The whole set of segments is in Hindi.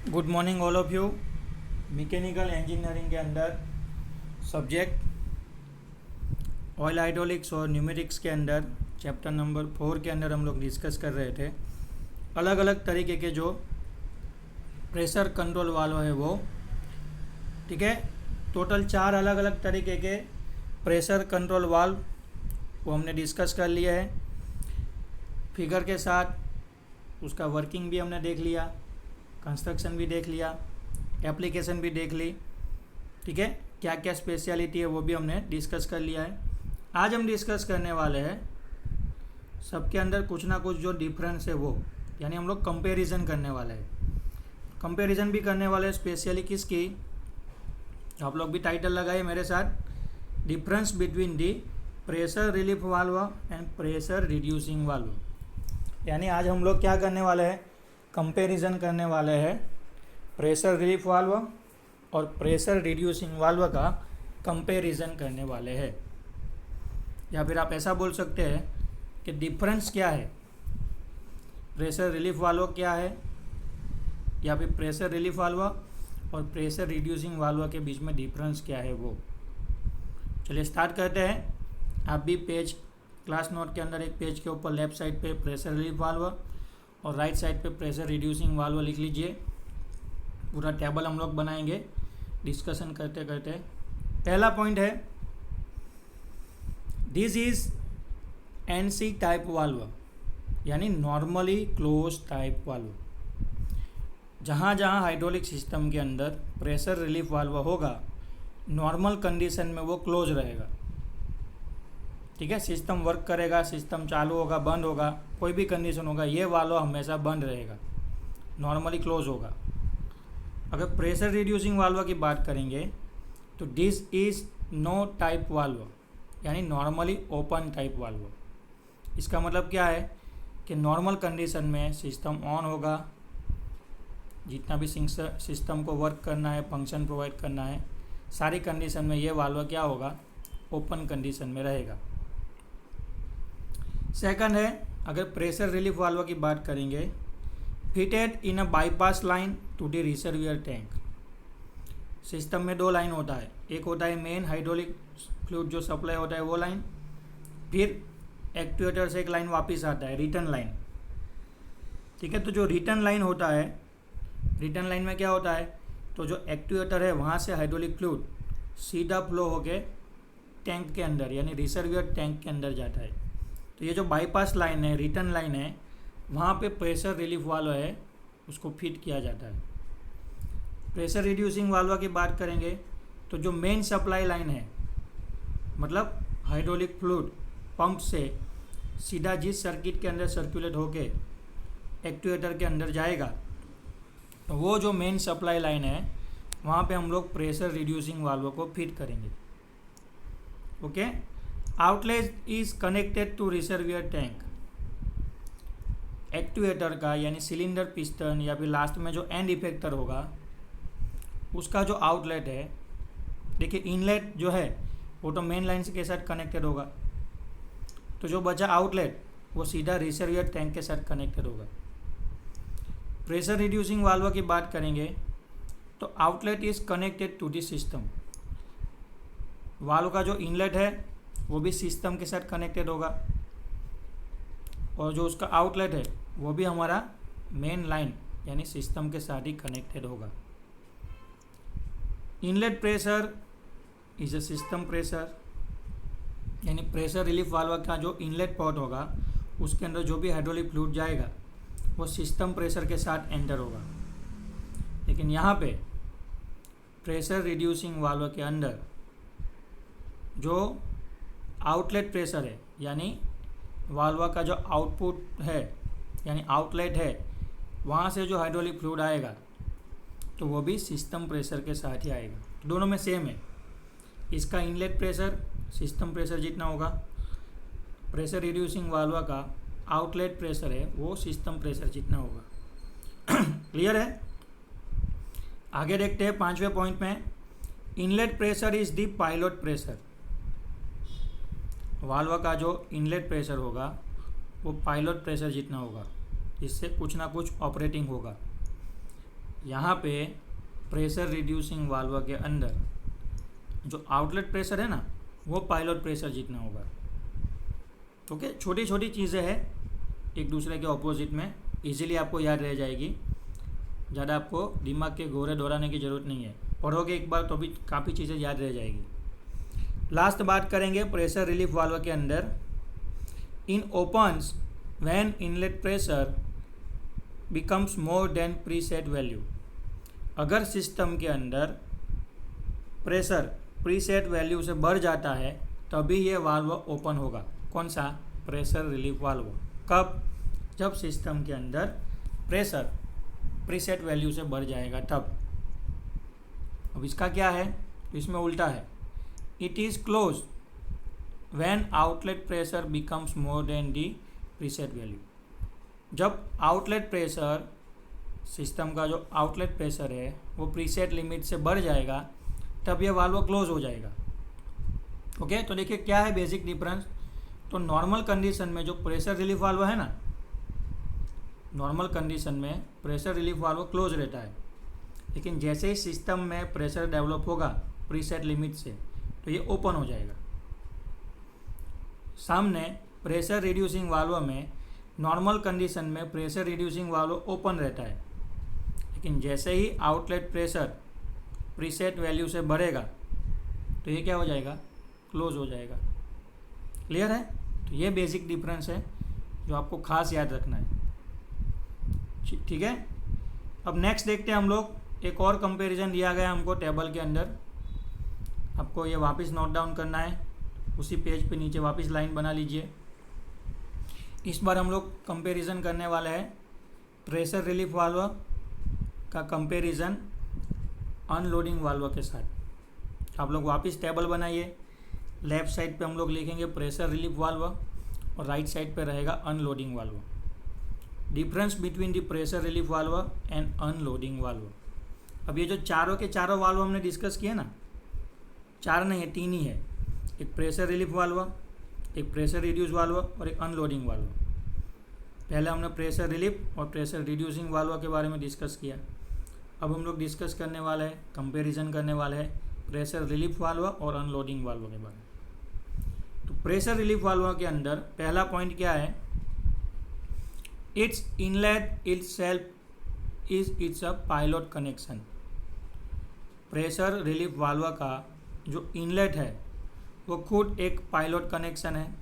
Good morning all of you. Mechanical engineering के अंदर सब्जेक्ट ऑयल हाइड्रोलिक्स और न्यूमेरिक्स के अंदर चैप्टर नंबर 4 के अंदर हम लोग डिस्कस कर रहे थे अलग अलग तरीके के जो प्रेशर कंट्रोल वाल्व है वो। ठीक है, टोटल 4 अलग अलग तरीके के प्रेशर कंट्रोल वाल्व वो हमने डिस्कस कर लिया है। फिगर के साथ उसका वर्किंग भी हमने देख लिया, कंस्ट्रक्शन भी देख लिया, एप्लीकेशन भी देख ली। ठीक है, क्या क्या स्पेशलिटी है वो भी हमने डिस्कस कर लिया है। आज हम डिस्कस करने वाले हैं सबके अंदर कुछ ना कुछ जो डिफरेंस है वो, यानी हम लोग कंपैरिजन करने वाले हैं। कंपैरिजन भी करने वाले हैं स्पेशली किसकी, आप लोग भी टाइटल लगाए मेरे साथ, difference between the pressure relief valve and pressure reducing valve. यानी आज हम लोग क्या करने वाले हैं, कंपैरिजन करने वाले हैं प्रेशर रिलीफ वाल्व और प्रेशर रिड्यूसिंग वाल्व का कंपैरिजन करने वाले हैं। या फिर आप ऐसा बोल सकते हैं कि डिफरेंस क्या है, प्रेशर रिलीफ वाल्व क्या है, या फिर प्रेशर रिलीफ वाल्व और प्रेशर रिड्यूसिंग वाल्व के बीच में डिफरेंस क्या है वो। चलिए स्टार्ट करते हैं। आप भी पेज क्लास नोट के अंदर एक पेज के ऊपर लेफ्ट साइड पे प्रेशर रिलीफ वाल्व और राइट साइड पे प्रेशर रिड्यूसिंग वाल्व लिख लीजिए। पूरा टेबल हम लोग बनाएंगे डिस्कशन करते करते। पहला पॉइंट है, this is NC type valve, यानी नॉर्मली क्लोज टाइप वाल्व। जहाँ जहाँ हाइड्रोलिक सिस्टम के अंदर प्रेशर रिलीफ वाल्व होगा, नॉर्मल कंडीशन में वो क्लोज रहेगा। ठीक है, सिस्टम वर्क करेगा, सिस्टम चालू होगा, बंद होगा, कोई भी कंडीशन होगा, ये वाल्व हमेशा बंद रहेगा, नॉर्मली क्लोज होगा। अगर प्रेशर रिड्यूसिंग वाल्व की बात करेंगे तो this is no type valve, यानी नॉर्मली ओपन टाइप वाल्व। इसका मतलब क्या है कि नॉर्मल कंडीशन में सिस्टम ऑन होगा, जितना भी सिस्टम को वर्क करना है, फंक्शन प्रोवाइड करना है, सारी कंडीशन में ये वाल्व क्या होगा, ओपन कंडीशन में रहेगा। सेकंड है, अगर प्रेशर रिलीफ वाल्व की बात करेंगे, fitted in a bypass line to the reservoir tank. System में 2 लाइन होता है, एक होता है मेन हाइड्रोलिक फ्लूइड जो सप्लाई होता है वो लाइन, फिर एक्चुएटर से एक लाइन वापस आता है, रिटर्न लाइन। ठीक है, तो जो रिटर्न लाइन होता है, रिटर्न लाइन में क्या होता है, तो जो एक्चुएटर है वहाँ से हाइड्रोलिक फ्लूइड सीधा फ्लो होके टैंक के अंदर, यानी रिजर्वियर टैंक के अंदर जाता है। तो ये जो बाईपास लाइन है, रिटर्न लाइन है, वहाँ पे प्रेशर रिलीफ वाल्व है, उसको फिट किया जाता है। प्रेशर रिड्यूसिंग वाल्व की बात करेंगे तो जो मेन सप्लाई लाइन है, मतलब हाइड्रोलिक फ्लूइड पंप से सीधा जिस सर्किट के अंदर सर्कुलेट होके एक्चुएटर के अंदर जाएगा, तो वो जो मेन सप्लाई लाइन है वहाँ पे हम लोग प्रेशर रिड्यूसिंग वाल्व को फिट करेंगे। Okay, outlet is connected to reservoir tank. Actuator का यानी सिलेंडर पिस्टन या फिर लास्ट में जो एंड इफेक्टर होगा उसका जो आउटलेट है, देखिए इनलेट जो है वो तो मेन लाइन के साथ कनेक्टेड होगा, तो जो बचा आउटलेट वो सीधा रिजर्वियर टैंक के साथ कनेक्टेड होगा। प्रेशर रिड्यूसिंग वाल्व की बात करेंगे तो outlet is connected to the system. Valve का जो इनलेट है वो भी सिस्टम के साथ कनेक्टेड होगा, और जो उसका आउटलेट है वो भी हमारा मेन लाइन यानी सिस्टम के साथ ही कनेक्टेड होगा। Inlet pressure is a system pressure, यानी प्रेशर रिलीफ वाल्व का जो इनलेट पोर्ट होगा उसके अंदर जो भी हाइड्रोलिक फ्लूइड जाएगा वो सिस्टम प्रेशर के साथ एंटर होगा। लेकिन यहाँ पे प्रेशर रिड्यूसिंग वाल्व के अंदर जो आउटलेट प्रेशर है, यानी वाल्व का जो आउटपुट है यानी आउटलेट है, वहाँ से जो हाइड्रोलिक फ्लूइड आएगा तो वो भी सिस्टम प्रेशर के साथ ही आएगा। तो दोनों में सेम है, इसका इनलेट प्रेशर सिस्टम प्रेशर जितना होगा, प्रेशर रिड्यूसिंग वाल्व का आउटलेट प्रेशर है वो सिस्टम प्रेशर जितना होगा। क्लियर है। आगे देखते हैं 5वें पॉइंट में, inlet pressure is the pilot pressure. Valve का जो इनलेट प्रेशर होगा वो पायलट प्रेशर जितना होगा, जिससे कुछ ना कुछ ऑपरेटिंग होगा। यहाँ पे प्रेशर रिड्यूसिंग वाल्व के अंदर जो आउटलेट प्रेशर है ना, वो पायलट प्रेशर जितना होगा। ओके, छोटी छोटी चीज़ें हैं एक दूसरे के ऑपोजिट में, इजीली आपको याद रह जाएगी, ज़्यादा आपको दिमाग के घोड़े दौड़ाने की ज़रूरत नहीं है, पढ़ोगे एक बार तो भी काफ़ी चीज़ें याद रह जाएगी। लास्ट बात करेंगे प्रेशर रिलीफ वाल्व के अंदर, in opens when inlet pressure becomes more than preset value. अगर सिस्टम के अंदर प्रेशर प्रीसेट वैल्यू से बढ़ जाता है तभी ये वाल्व ओपन होगा। कौन सा? Pressure relief valve. कब? जब सिस्टम के अंदर प्रेशर प्रीसेट वैल्यू से बढ़ जाएगा तब। अब इसका क्या है? इसमें उल्टा है, it is close when outlet pressure becomes more then the preset value. जब आउटलेट प्रेशर, सिस्टम का जो आउटलेट प्रेशर है वो प्रीसेट लिमिट से बढ़ जाएगा तब ये वाल्व क्लोज हो जाएगा। ओके, तो देखिए क्या है बेसिक डिफरेंस। तो नॉर्मल कंडीशन में जो प्रेशर रिलीफ वाल्व है ना, नॉर्मल कंडीशन में प्रेशर रिलीफ वाल्व क्लोज रहता है, लेकिन जैसे ही सिस्टम में प्रेशर डेवलप होगा प्रीसेट लिमिट से तो ये ओपन हो जाएगा। सामने प्रेशर रिड्यूसिंग वाल्व में नॉर्मल कंडीशन में प्रेशर रिड्यूसिंग वाल्व ओपन रहता है, लेकिन जैसे ही आउटलेट प्रेशर प्रीसेट वैल्यू से बढ़ेगा तो ये क्या हो जाएगा? क्लोज हो जाएगा। क्लियर है? तो ये बेसिक डिफरेंस है जो आपको खास याद रखना है। ठीक है, अब नेक्स्ट देखते हैं हम लोग। एक और कंपैरिजन दिया गया हमको टेबल के अंदर, आपको ये वापस नोट डाउन करना है, उसी पेज पे नीचे वापस लाइन बना लीजिए। इस बार हम लोग कंपैरिजन करने वाले हैं प्रेशर रिलीफ वाल्व का कंपैरिजन अनलोडिंग वाल्व के साथ। आप लोग वापस टेबल बनाइए, लेफ्ट साइड पे हम लोग लिखेंगे प्रेशर रिलीफ वाल्व और राइट साइड पे रहेगा unloading valve. Difference between the pressure relief valve and unloading valve. अब ये जो चारों के चारों वाल्व हमने डिस्कस किए ना, 4 नहीं है 3 ही है, एक प्रेशर रिलीफ वाल्व, एक प्रेशर रिड्यूस वाल्व और एक अनलोडिंग वाल्व। पहले हमने प्रेशर रिलीफ और प्रेशर रिड्यूसिंग वाल्व के बारे में डिस्कस किया। अब हम लोग डिस्कस करने वाले हैं, कंपैरिजन करने वाले हैं प्रेशर रिलीफ वाल्व और अनलोडिंग वाल्व के बारे में। तो प्रेशर रिलीफ वाल्व के अंदर पहला पॉइंट क्या है? It's inlet itself is a pilot connection. Pressure relief valve का जो इनलेट है वो खुद एक पायलट कनेक्शन है।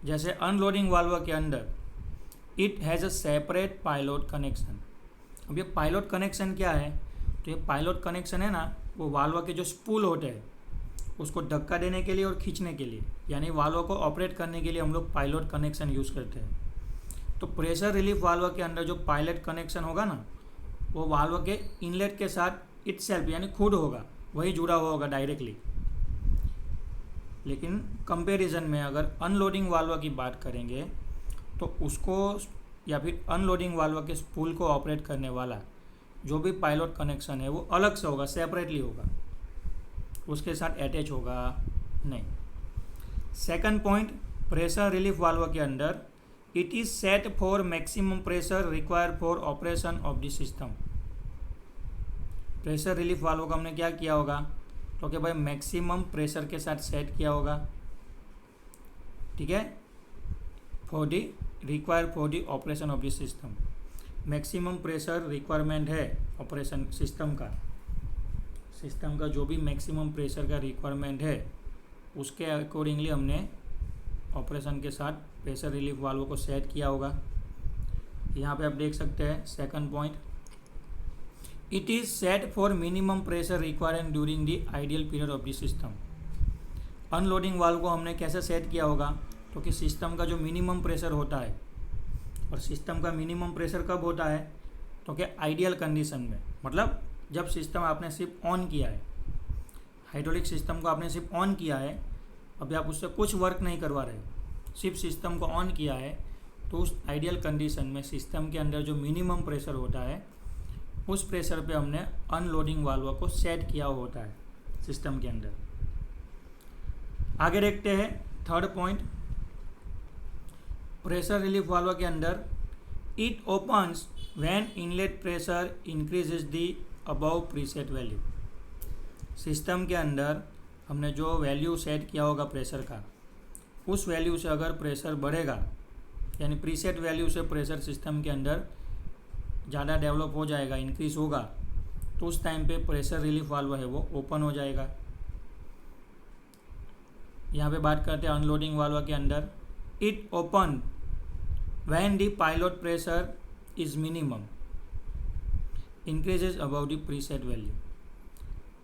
जैसे अनलोडिंग वाल्व के अंदर it has a separate pilot connection. अब ये पायलट कनेक्शन क्या है? तो ये पायलट कनेक्शन है ना, वो वाल्व के जो स्पूल होते हैं उसको धक्का देने के लिए और खींचने के लिए, यानी वाल्व को ऑपरेट करने के लिए हम लोग पायलट कनेक्शन यूज़ करते हैं। तो प्रेशर रिलीफ वाल्व के अंदर जो पायलट कनेक्शन होगा ना, वो वाल्व के इनलेट के साथ इटसेल्फ यानी खुद होगा, वही जुड़ा हुआ होगा डायरेक्टली। लेकिन कंपैरिजन में अगर अनलोडिंग वाल्व की बात करेंगे तो उसको या फिर अनलोडिंग वाल्व के स्पूल को ऑपरेट करने वाला जो भी पायलट कनेक्शन है वो अलग से होगा, सेपरेटली होगा, उसके साथ अटैच होगा नहीं। Second point, pressure relief valve के अंदर it is set for maximum pressure required for operation of the system. Pressure relief valve का हमने क्या किया होगा? तो कि भाई मैक्सिमम प्रेशर के साथ सेट किया होगा, ठीक है, for the required for the operation of the system. Maximum pressure requirement है ऑपरेशन सिस्टम का जो भी मैक्सिमम प्रेशर का रिक्वायरमेंट है उसके अकॉर्डिंगली हमने ऑपरेशन के साथ प्रेशर रिलीफ वाल्व को सेट किया होगा। यहाँ पे आप देख सकते हैं second point, it is set for minimum pressure required during the ideal period of the system. Unloading valve को हमने कैसे सेट किया होगा? तो कि सिस्टम का जो मिनिमम प्रेशर होता है, और सिस्टम का मिनिमम प्रेशर कब होता है? तो कि आइडियल कंडीशन में, मतलब जब सिस्टम आपने सिर्फ ऑन किया है, हाइड्रोलिक सिस्टम को आपने सिर्फ ऑन किया है, अभी आप उससे कुछ वर्क नहीं करवा रहे, सिर्फ सिस्टम को ऑन किया है, तो उस आइडियल कंडीशन में सिस्टम के अंदर जो मिनिमम प्रेशर होता है उस प्रेशर पे हमने अनलोडिंग वाल्व को सेट किया होता है सिस्टम के अंदर। आगे देखते हैं third point, pressure relief valve के अंदर it opens when inlet pressure increases the above preset value. System के अंदर हमने जो वैल्यू सेट किया होगा प्रेशर का, उस वैल्यू से अगर प्रेशर बढ़ेगा, यानी प्रीसेट वैल्यू से प्रेशर सिस्टम के अंदर ज़्यादा डेवलप हो जाएगा, इंक्रीज होगा, तो उस टाइम पे प्रेशर रिलीफ वाल्व है वो ओपन हो जाएगा। यहाँ पे बात करते हैं अनलोडिंग वाल्व के अंदर। It open when the pilot pressure is minimum increases about the preset value.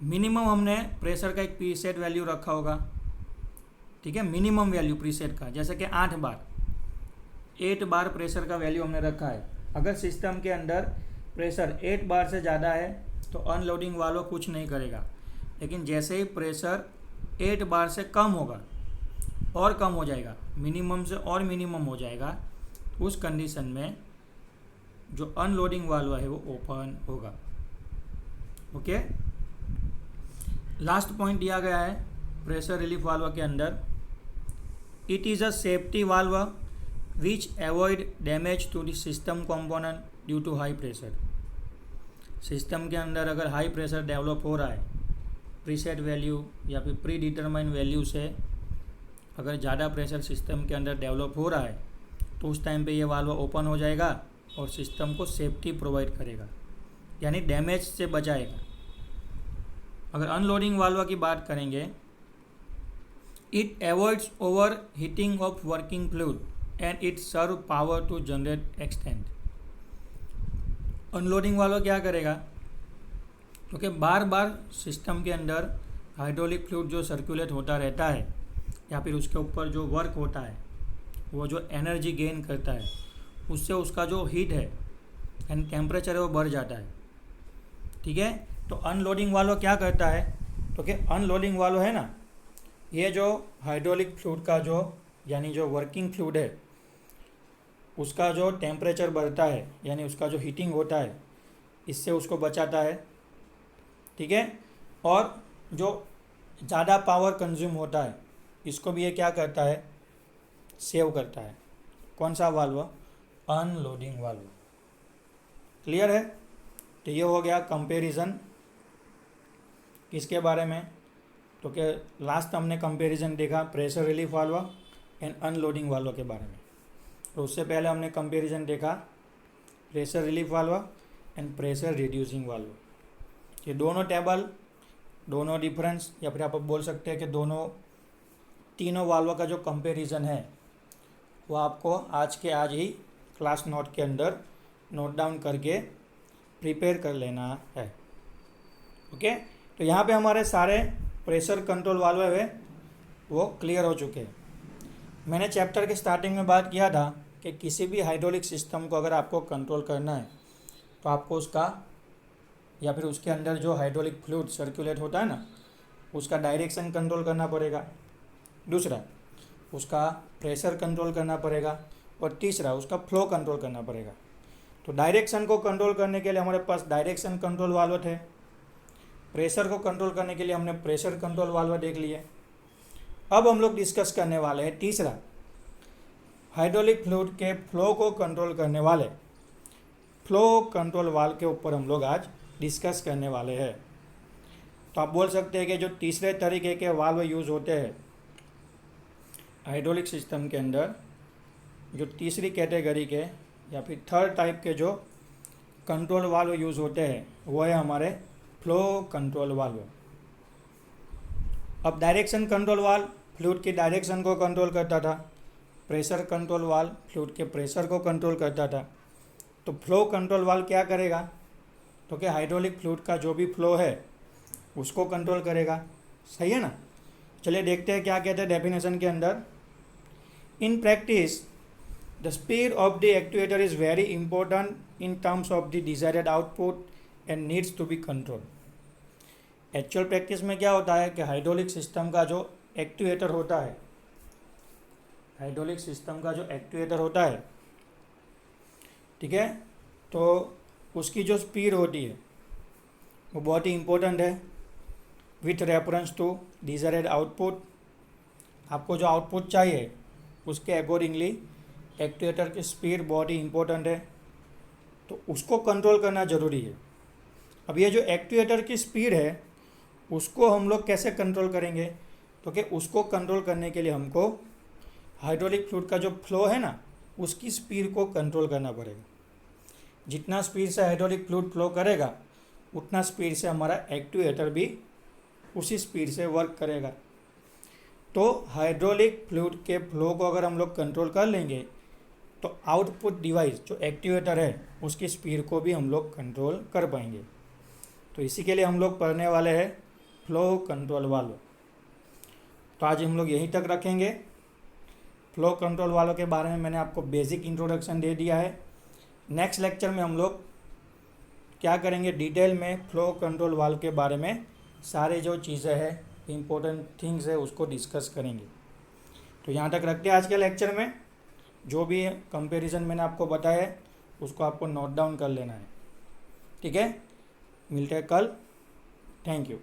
Minimum हमने प्रेशर का एक प्रीसेट वैल्यू रखा होगा, ठीक है, मिनिमम वैल्यू प्रीसेट का, जैसे कि 8 बार प्रेशर का वैल्यू हमने रखा है। अगर सिस्टम के अंदर प्रेशर 8 बार से ज़्यादा है तो अनलोडिंग वाल्व कुछ नहीं करेगा, लेकिन जैसे ही प्रेशर 8 बार से कम होगा और कम हो जाएगा, मिनिमम से और मिनिमम हो जाएगा, उस कंडीशन में जो अनलोडिंग वाल्व है वो ओपन होगा। ओके, लास्ट पॉइंट दिया गया है प्रेशर रिलीफ वाल्व के अंदर। It is a safety valve which avoid damage to the system component due to high pressure. System के अंदर अगर हाई प्रेशर डेवलप हो रहा है, प्रीसेट वैल्यू या फिर प्री डिटरमाइन वैल्यू से अगर ज़्यादा प्रेशर सिस्टम के अंदर डेवलप हो रहा है, तो उस टाइम पे ये वाल्व ओपन हो जाएगा और सिस्टम को सेफ्टी प्रोवाइड करेगा, यानी डैमेज से बचाएगा। अगर अनलोडिंग वाल्व की बात करेंगे, it avoids over heating of working fluid and it serve power to generate extent. Unloading valve क्या करेगा, क्योंकि बार बार सिस्टम के अंदर हाइड्रोलिक फ्लूइड जो सर्कुलेट होता रहता है या फिर उसके ऊपर जो वर्क होता है, वो जो एनर्जी गेन करता है, उससे उसका जो हीट है एंड टेम्परेचर है वो बढ़ जाता है, ठीक है। तो अनलोडिंग वाल्व क्या करता है, तो कि अनलोडिंग वाल्व है ना, ये जो हाइड्रोलिक फ्लूइड का जो यानी जो वर्किंग फ्लूइड है उसका जो टेम्परेचर बढ़ता है, यानी उसका जो हीटिंग होता है, इससे उसको बचाता है, ठीक है। और जो ज़्यादा पावर कंज्यूम होता है इसको भी ये क्या करता है, सेव करता है। कौन सा वाल्व, अनलोडिंग वाल्व। क्लियर है। तो ये हो गया कंपैरिजन किसके बारे में, तो कि लास्ट हमने कंपैरिजन देखा pressure relief valve and unloading valve के बारे में। तो उससे पहले हमने कंपैरिजन देखा pressure relief valve and pressure reducing valve. ये दोनों टेबल, दोनों डिफरेंस, या फिर आप बोल सकते हैं कि तीनों वाल्व का जो कंपैरिजन है वो आपको आज के आज ही क्लास नोट के अंदर नोट डाउन करके प्रिपेयर कर लेना है। ओके, तो यहाँ पे हमारे सारे प्रेशर कंट्रोल वाल्व है वो क्लियर हो चुके हैं। मैंने चैप्टर के स्टार्टिंग में बात किया था कि किसी भी हाइड्रोलिक सिस्टम को अगर आपको कंट्रोल करना है तो आपको उसका या फिर उसके अंदर जो हाइड्रोलिक फ्लूइड सर्कुलेट होता है ना, उसका डायरेक्शन कंट्रोल करना पड़ेगा, दूसरा उसका प्रेशर कंट्रोल करना पड़ेगा, और तीसरा उसका फ्लो कंट्रोल करना पड़ेगा। तो डायरेक्शन को कंट्रोल करने के लिए हमारे पास डायरेक्शन कंट्रोल वाल्व थे, प्रेशर को कंट्रोल करने के लिए हमने प्रेशर कंट्रोल वाल्व देख लिए। अब हम लोग डिस्कस करने वाले हैं तीसरा, हाइड्रोलिक फ्लूइड के फ्लो को कंट्रोल करने वाले फ्लो कंट्रोल वाल्व के ऊपर हम लोग आज डिस्कस करने वाले हैं। तो आप बोल सकते हैं कि जो तीसरे तरीके के वाल्व यूज़ होते हैं हाइड्रोलिक सिस्टम के अंदर, जो तीसरी कैटेगरी के या फिर थर्ड टाइप के जो कंट्रोल वाल्व यूज़ होते हैं वो है हमारे फ्लो कंट्रोल वाल्व। अब डायरेक्शन कंट्रोल वाल्व फ्लूइड की डायरेक्शन को कंट्रोल करता था, प्रेशर कंट्रोल वाल्व फ्लूइड के प्रेशर को कंट्रोल करता था। तो फ्लो कंट्रोल वाल्व क्या करेगा, तो कि हाइड्रोलिक फ्लूइड का जो भी फ्लो है उसको कंट्रोल करेगा, सही है ना। चलिए देखते हैं क्या कहते हैं डेफिनेशन के अंदर। In practice the speed of the actuator is very important in terms of the desired output and needs to be control. Actual practice में क्या होता है कि हाइड्रोलिक सिस्टम का जो एक्चुएटर होता है, हाइड्रोलिक सिस्टम का जो एक्चुएटर होता है, ठीक है, तो उसकी जो स्पीड होती है वो बहुत ही इम्पोर्टेंट है with reference to desired output. आपको जो आउटपुट चाहिए उसके अकॉर्डिंगली एक्चुएटर की स्पीड बहुत ही इम्पोर्टेंट है। तो उसको कंट्रोल करना ज़रूरी है। अब ये जो एक्चुएटर की स्पीड है उसको हम लोग कैसे कंट्रोल करेंगे, तो कि उसको कंट्रोल करने के लिए हमको हाइड्रोलिक फ्लूइड का जो फ्लो है ना उसकी स्पीड को कंट्रोल करना पड़ेगा। जितना स्पीड से हाइड्रोलिक फ्लूइड फ्लो करेगा उतना स्पीड से हमारा एक्चुएटर भी उसी स्पीड से वर्क करेगा। तो हाइड्रोलिक फ्लूइड के फ्लो को अगर हम लोग कंट्रोल कर लेंगे तो आउटपुट डिवाइस जो एक्चुएटर है उसकी स्पीड को भी हम लोग कंट्रोल कर पाएंगे। तो इसी के लिए हम लोग पढ़ने वाले हैं फ्लो कंट्रोल वाल्व। तो आज हम लोग यहीं तक रखेंगे। फ्लो कंट्रोल वाल्व के बारे में मैंने आपको बेसिक इंट्रोडक्शन दे दिया है। नेक्स्ट लेक्चर में हम लोग क्या करेंगे, डिटेल में फ्लो कंट्रोल वाल्व के बारे में सारे जो चीज़ें हैं इम्पोर्टेंट थिंग्स है उसको डिस्कस करेंगे। तो यहाँ तक रखते हैं आज के लेक्चर में। जो भी कंपैरिजन मैंने आपको बताया है उसको आपको नोट डाउन कर लेना है। ठीक है, मिलते हैं कल। Thank you.